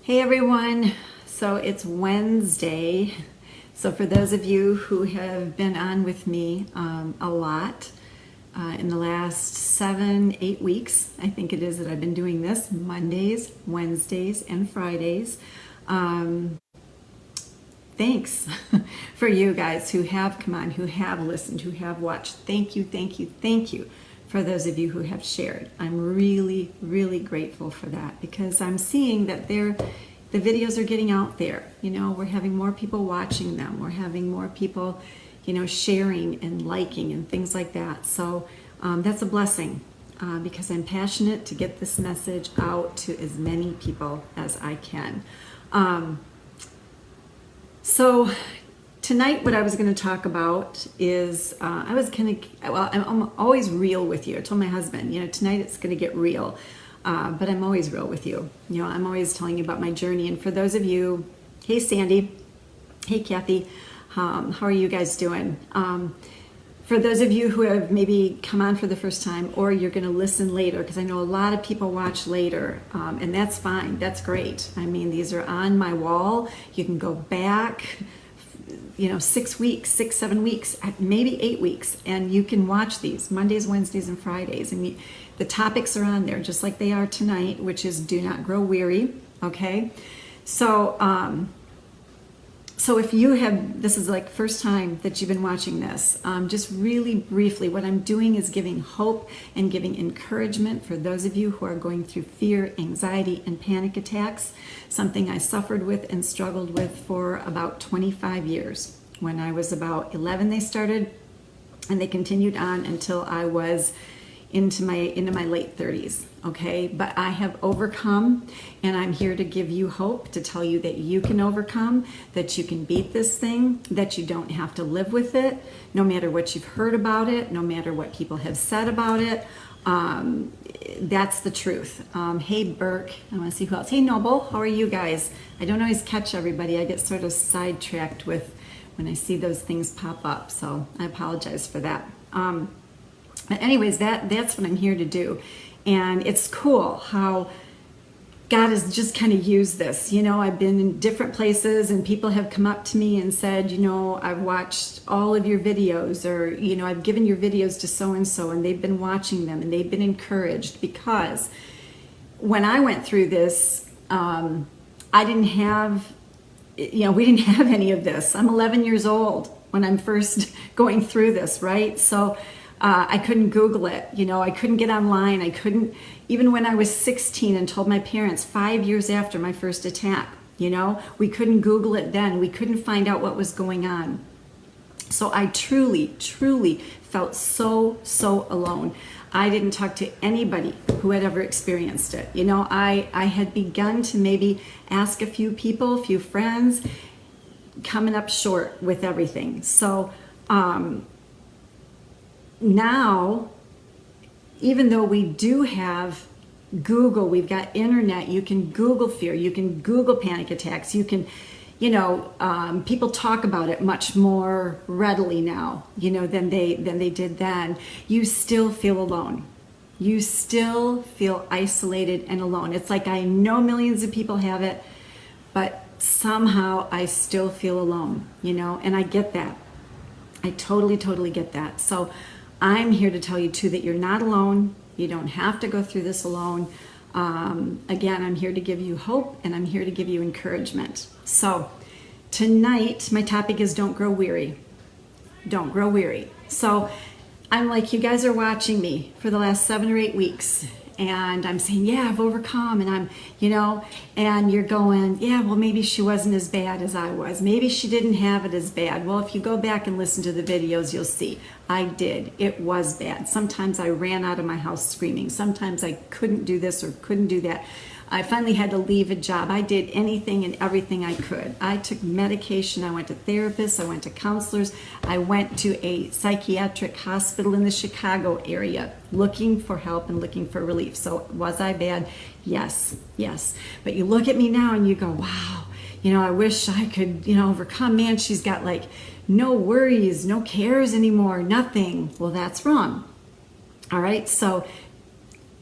Hey everyone, so it's Wednesday. So for those of you who have been on with me a lot in the last 7-8 weeks, I think it is that I've been doing this Mondays, Wednesdays, and Fridays. Thanks for you guys who have come on, who have listened, who have watched. Thank you, thank you, thank you for those of you who have shared. I'm really, really grateful for that because I'm seeing that the videos are getting out there. You know, we're having more people watching them. We're having more people, sharing and liking and things like that. So that's a blessing because I'm passionate to get this message out to as many people as I can. So tonight, what I was going to talk about is I'm always real with you. I told my husband, tonight it's going to get real, but I'm always real with you. I'm always telling you about my journey. And for those of you, hey Sandy, hey Kathy, how are you guys doing? For those of you who have maybe come on for the first time, or you're going to listen later, because I know a lot of people watch later, and that's fine. That's great. I mean, these are on my wall. You can go back 6 weeks, 6, 7 weeks, maybe 8 weeks, and you can watch these Mondays, Wednesdays, and Fridays. And the topics are on there just like they are tonight, which is do not grow weary. Okay. So if you have, this is like first time that you've been watching this, just really briefly, what I'm doing is giving hope and giving encouragement for those of you who are going through fear, anxiety, and panic attacks, something I suffered with and struggled with for about 25 years. When I was about 11, they started, and they continued on until I was into my late 30s. Okay, but I have overcome, and I'm here to give you hope, to tell you that you can overcome, that you can beat this thing, that you don't have to live with it, no matter what you've heard about it, no matter what people have said about it. That's the truth. Hey Burke, I want to see who else. Hey Noble, how are you guys? I don't always catch everybody. I get sort of sidetracked with when I see those things pop up, so I apologize for that. But anyways, that's what I'm here to do. And it's cool how God has just kind of used this. I've been in different places and people have come up to me and said, I've watched all of your videos, or, I've given your videos to so-and-so, and they've been watching them and they've been encouraged, because when I went through this, I didn't have, we didn't have any of this. I'm 11 years old when I'm first going through this, right? So I couldn't Google it, I couldn't get online. I couldn't, even when I was 16 and told my parents 5 years after my first attack, we couldn't Google it then. We couldn't find out what was going on. So I truly, truly felt so alone. I didn't talk to anybody who had ever experienced it. I had begun to maybe ask a few people, a few friends, coming up short with everything. So, now, even though we do have Google, we've got internet, you can Google fear, you can Google panic attacks, you can, people talk about it much more readily now, than they did then. You still feel alone. You still feel isolated and alone. It's like I know millions of people have it, but somehow I still feel alone, and I get that. I totally get that. So I'm here to tell you too that you're not alone. You don't have to go through this alone. Again, I'm here to give you hope, and I'm here to give you encouragement. So tonight, my topic is don't grow weary. Don't grow weary. So I'm like, you guys are watching me for the last 7 or 8 weeks, and I'm saying, yeah, I've overcome, and I'm, and you're going, yeah, well, maybe she wasn't as bad as I was. Maybe she didn't have it as bad. Well, if you go back and listen to the videos, you'll see I did. It was bad. Sometimes I ran out of my house screaming. Sometimes I couldn't do this or couldn't do that. I finally had to leave a job. I did anything and everything I could. I took medication. I went to therapists. I went to counselors. I went to a psychiatric hospital in the Chicago area looking for help and looking for relief. So was I bad? Yes. But you look at me now and you go, wow, I wish I could, overcome. Man, she's got like no worries, no cares anymore, nothing. Well, that's wrong. All right. So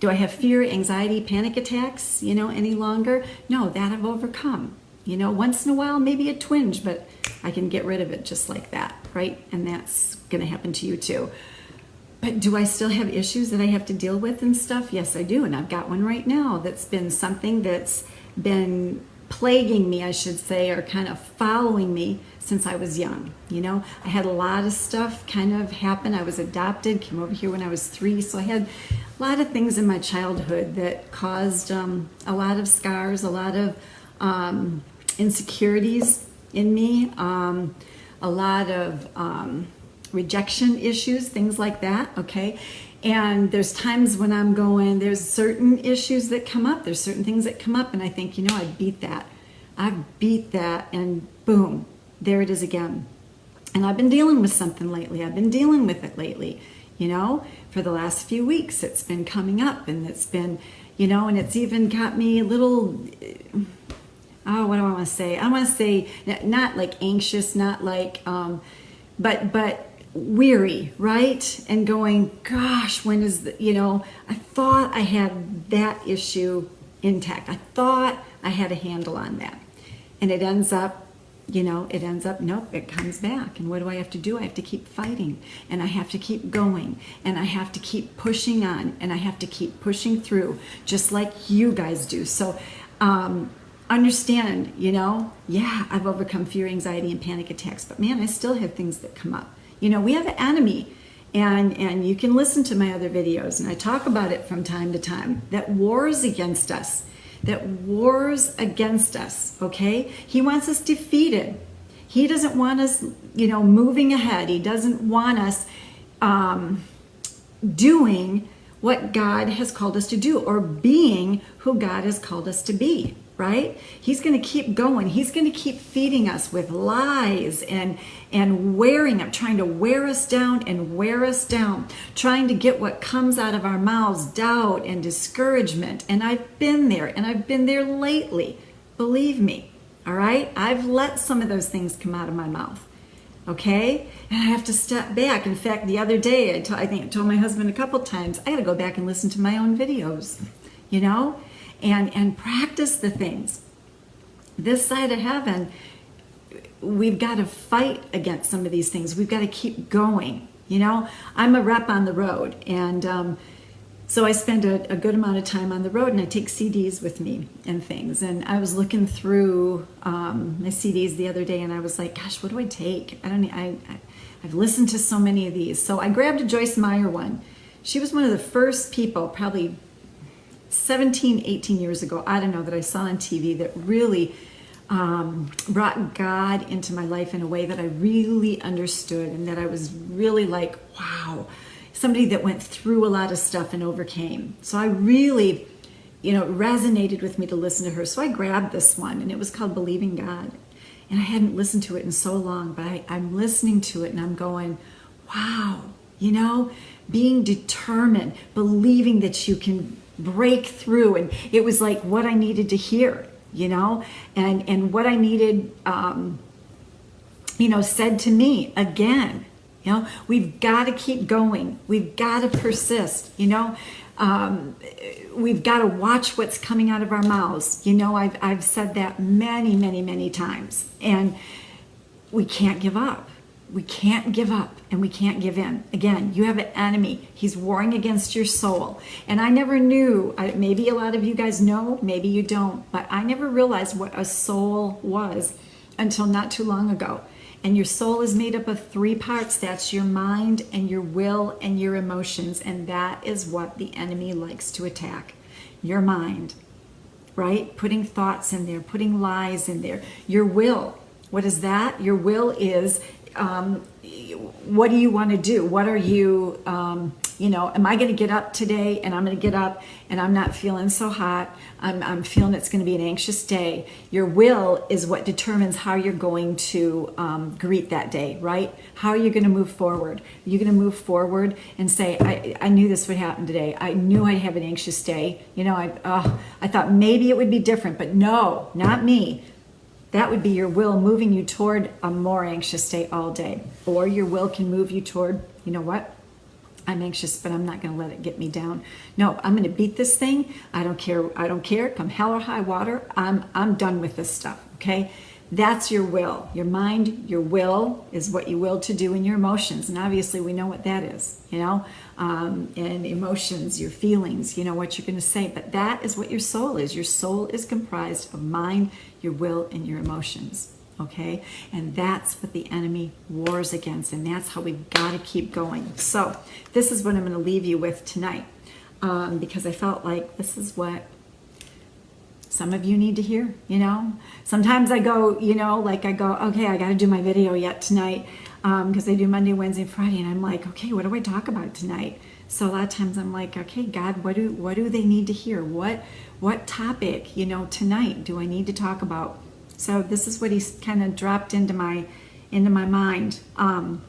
Do I have fear, anxiety, panic attacks, any longer? No, that I've overcome. Once in a while, maybe a twinge, but I can get rid of it just like that, right? And that's going to happen to you too. But do I still have issues that I have to deal with and stuff? Yes, I do. And I've got one right now that's been something that's been plaguing me, I should say, or kind of following me since I was young. I had a lot of stuff kind of happen. I was adopted, came over here when I was 3. So I had a lot of things in my childhood that caused a lot of scars, a lot of insecurities in me, a lot of rejection issues, things like that, okay? And there's times when I'm going, there's certain issues that come up, there's certain things that come up, and I think, I beat that. I've beat that, and boom, there it is again. And I've been dealing with something lately. I've been dealing with it lately, for the last few weeks. It's been coming up, and it's been, and it's even got me a little, what do I want to say? I want to say not like anxious, not like, but weary, right? And going, gosh, when is I thought I had that issue intact. I thought I had a handle on that. And it ends up, nope, it comes back. And what do I have to do? I have to keep fighting, and I have to keep going, and I have to keep pushing on, and I have to keep pushing through, just like you guys do. So, understand, yeah, I've overcome fear, anxiety, and panic attacks, but man, I still have things that come up. We have an enemy, and you can listen to my other videos, and I talk about it from time to time, that wars against us, okay? He wants us defeated. He doesn't want us, moving ahead. He doesn't want us doing what God has called us to do, or being who God has called us to be. Right? He's going to keep going. He's going to keep feeding us with lies and wearing up, trying to wear us down and wear us down, trying to get what comes out of our mouths, doubt and discouragement. And I've been there, and I've been there lately. Believe me. All right? I've let some of those things come out of my mouth. Okay? And I have to step back. In fact, the other day, I think I told my husband a couple times, I got to go back and listen to my own videos, and practice the things. This side of heaven, we've got to fight against some of these things. We've got to keep going. I'm a rep on the road, and so I spend a good amount of time on the road, and I take CDs with me and things. And I was looking through my CDs the other day, and I was like, gosh, what do I take? I've listened to so many of these. So I grabbed a Joyce Meyer one. She was one of the first people, probably 17, 18 years ago, I don't know, that I saw on TV that really brought God into my life in a way that I really understood, and that I was really like, wow, somebody that went through a lot of stuff and overcame. So I really, it resonated with me to listen to her. So I grabbed this one, and it was called Believing God. And I hadn't listened to it in so long, but I'm listening to it, and I'm going, wow, being determined, believing that you can break through. And it was like what I needed to hear, and what I needed, said to me again. We've got to keep going. We've got to persist. We've got to watch what's coming out of our mouths. I've said that many, many, many times. And we can't give up. We can't give up, and we can't give in. Again, you have an enemy. He's warring against your soul. And I never knew, maybe a lot of you guys know, maybe you don't, but I never realized what a soul was until not too long ago. And your soul is made up of 3 parts. That's your mind and your will and your emotions. And that is what the enemy likes to attack. Your mind, right? Putting thoughts in there, putting lies in there. Your will, what is that? Your will is, what do you want to do? What are you, am I going to get up today? And I'm going to get up and I'm not feeling so hot. I'm feeling it's going to be an anxious day. Your will is what determines how you're going to greet that day, right? How are you going to move forward? Are you going to move forward and say, I knew this would happen today. I knew I'd have an anxious day. I thought maybe it would be different, but no, not me. That would be your will moving you toward a more anxious state all day. Or your will can move you toward, you know what? I'm anxious, but I'm not going to let it get me down. No, I'm going to beat this thing. I don't care. I don't care. Come hell or high water. I'm done with this stuff. Okay. That's your will. Your mind, your will is what you will to do in your emotions. And obviously we know what that is, and emotions, your feelings, what you're going to say. But that is what your soul is. Your soul is comprised of mind, your will, and your emotions. Okay, and that's what the enemy wars against, and that's how we've got to keep going. So this is what I'm going to leave you with tonight, because I felt like this is what some of you need to hear. Sometimes I go, okay, I got to do my video yet tonight, because I do Monday, Wednesday, Friday, and I'm like, okay, what do I talk about tonight? So a lot of times I'm like, okay, God, what do they need to hear? What topic, tonight do I need to talk about? So this is what he's kind of dropped into my mind. And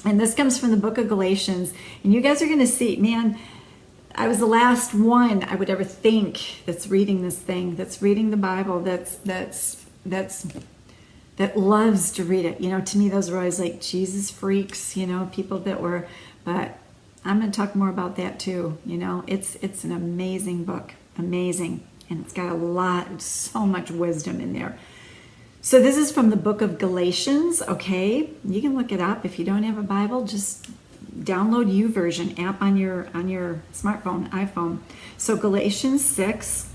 this comes from the book of Galatians. And you guys are going to see, man, I was the last one I would ever think that's reading this thing, that's reading the Bible, that loves to read it. To me, those were always like Jesus freaks, people that were, but I'm going to talk more about that too. It's an amazing book, amazing. And it's got so much wisdom in there. So this is from the book of Galatians, okay? You can look it up. If you don't have a Bible, just download YouVersion app on your smartphone, iPhone. So Galatians 6,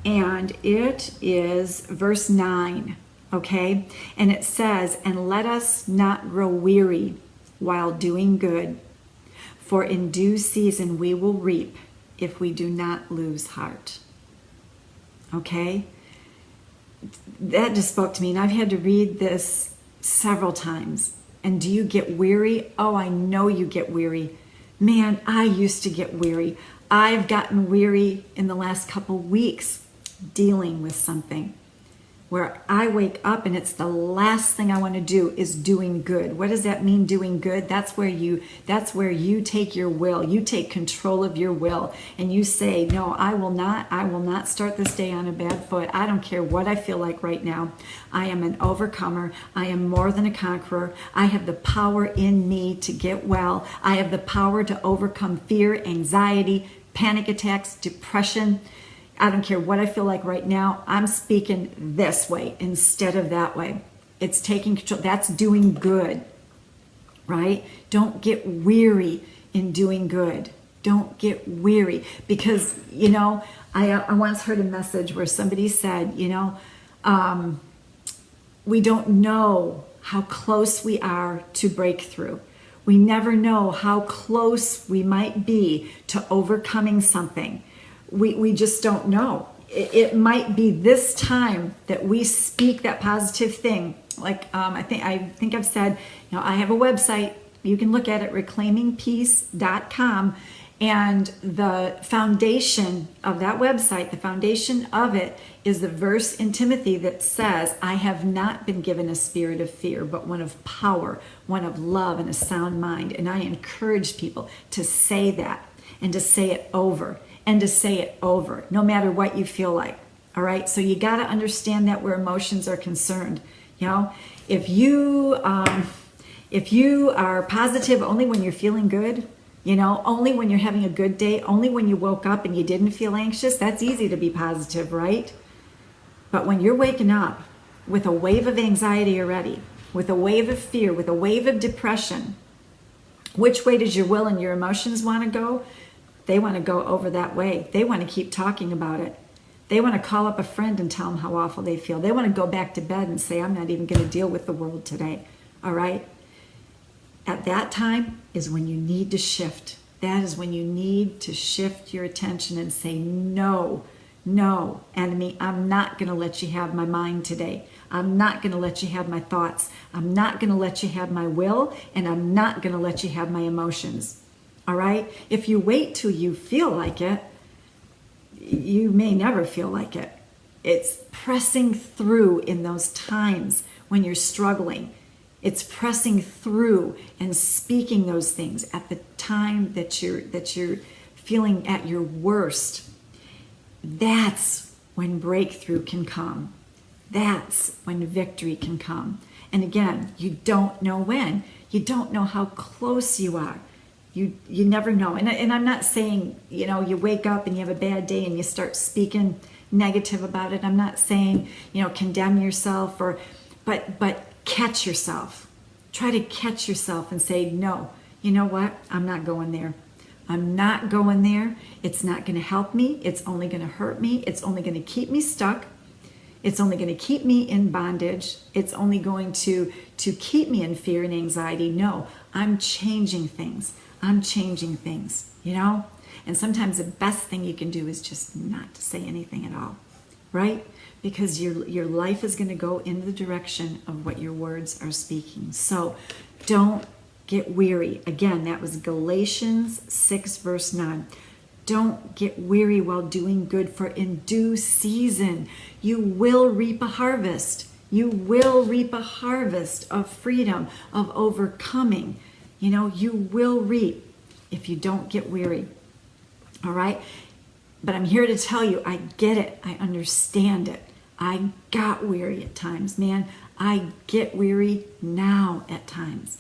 and it is verse 9, okay? And it says, "And let us not grow weary while doing good, for in due season we will reap if we do not lose heart." Okay? That just spoke to me, and I've had to read this several times. And do you get weary? Oh, I know you get weary. Man, I used to get weary. I've gotten weary in the last couple weeks dealing with something where I wake up and it's the last thing I want to do is doing good. What does that mean, doing good? That's where you take your will, you take control of your will, and you say, no, I will not start this day on a bad foot. I don't care what I feel like right now. I am an overcomer. I am more than a conqueror. I have the power in me to get well. I have the power to overcome fear, anxiety, panic attacks, depression. I don't care what I feel like right now. I'm speaking this way instead of that way. It's taking control. That's doing good, right? Don't get weary in doing good. Don't get weary, because, I once heard a message where somebody said, we don't know how close we are to breakthrough. We never know how close we might be to overcoming something. We just don't know. It might be this time that we speak that positive thing. Like I think I've said, I have a website. You can look at it, reclaimingpeace.com. And the foundation of that website, the foundation of it is the verse in Timothy that says, I have not been given a spirit of fear, but one of power, one of love, and a sound mind. And I encourage people to say that, and to say it over, and to say it over, no matter what you feel like. All right. So you got to understand that where emotions are concerned. If you are positive only when you're feeling good, only when you're having a good day, only when you woke up and you didn't feel anxious, that's easy to be positive, right? But when you're waking up with a wave of anxiety already, with a wave of fear, with a wave of depression, which way does your will and your emotions want to go? They want to go over that way. They want to keep talking about it. They want to call up a friend and tell them how awful they feel. They want to go back to bed and say, I'm not even going to deal with the world today. All right? At that time is when you need to shift. That is when you need to shift your attention and say, no, enemy, I'm not going to let you have my mind today. I'm not going to let you have my thoughts. I'm not going to let you have my will, and I'm not going to let you have my emotions. All right? If you wait till you feel like it, you may never feel like it. It's pressing through in those times when you're struggling. It's pressing through and speaking those things at the time that you're feeling at your worst. That's when breakthrough can come. That's when victory can come. And again, you don't know when. You don't know how close you are. You never know. And I'm not saying, you wake up and you have a bad day and you start speaking negative about it. I'm not saying, condemn yourself but catch yourself. Try to catch yourself and say, no, you know what? I'm not going there. I'm not going there. It's not going to help me. It's only going to hurt me. It's only going to keep me stuck. It's only going to keep me in bondage. It's only going to keep me in fear and anxiety. No, I'm changing things. I'm changing things, And sometimes the best thing you can do is just not to say anything at all, right? Because your life is going to go in the direction of what your words are speaking. So don't get weary. Again, that was Galatians 6, verse 9. Don't get weary while doing good, for in due season you will reap a harvest. You will reap a harvest of freedom, of overcoming. You will reap if you don't get weary. All right? But I'm here to tell you, I get it. I understand it. I got weary at times, man. I get weary now at times.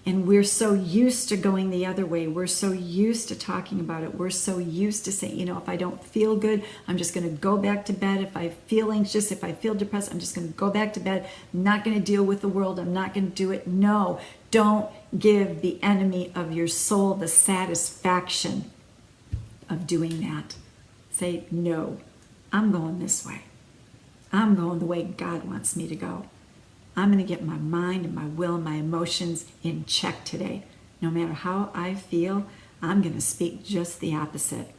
And we're so used to going the other way. We're so used to talking about it. We're so used to saying, if I don't feel good, I'm just going to go back to bed. If I feel anxious, if I feel depressed, I'm just going to go back to bed. I'm not going to deal with the world. I'm not going to do it. No, don't give the enemy of your soul the satisfaction of doing that. Say, no, I'm going this way. I'm going the way God wants me to go. I'm going to get my mind and my will and my emotions in check today. No matter how I feel, I'm going to speak just the opposite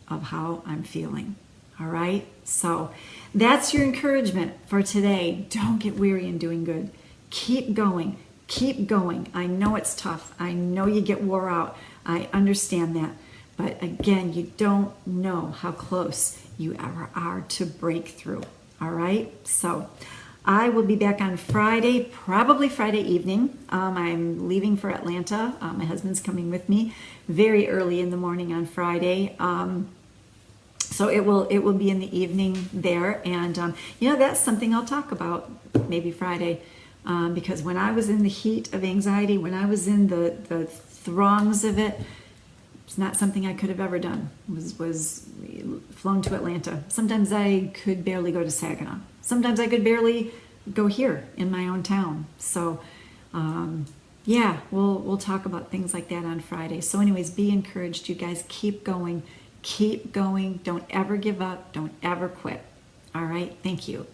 of how I'm feeling. All right? So that's your encouragement for today. Don't get weary in doing good. Keep going. Keep going. I know it's tough. I know you get wore out. I understand that. But again, you don't know how close you ever are to breakthrough. All right? So I will be back on Friday, probably Friday evening. I'm leaving for Atlanta. My husband's coming with me very early in the morning on Friday. So it will be in the evening there. And, that's something I'll talk about maybe Friday. Because when I was in the heat of anxiety, when I was in the throngs of it, it's not something I could have ever done. Was flown to Atlanta. Sometimes I could barely go to Saginaw. Sometimes I could barely go here in my own town. So, we'll talk about things like that on Friday. So anyways, be encouraged. You guys keep going. Keep going. Don't ever give up. Don't ever quit. All right. Thank you.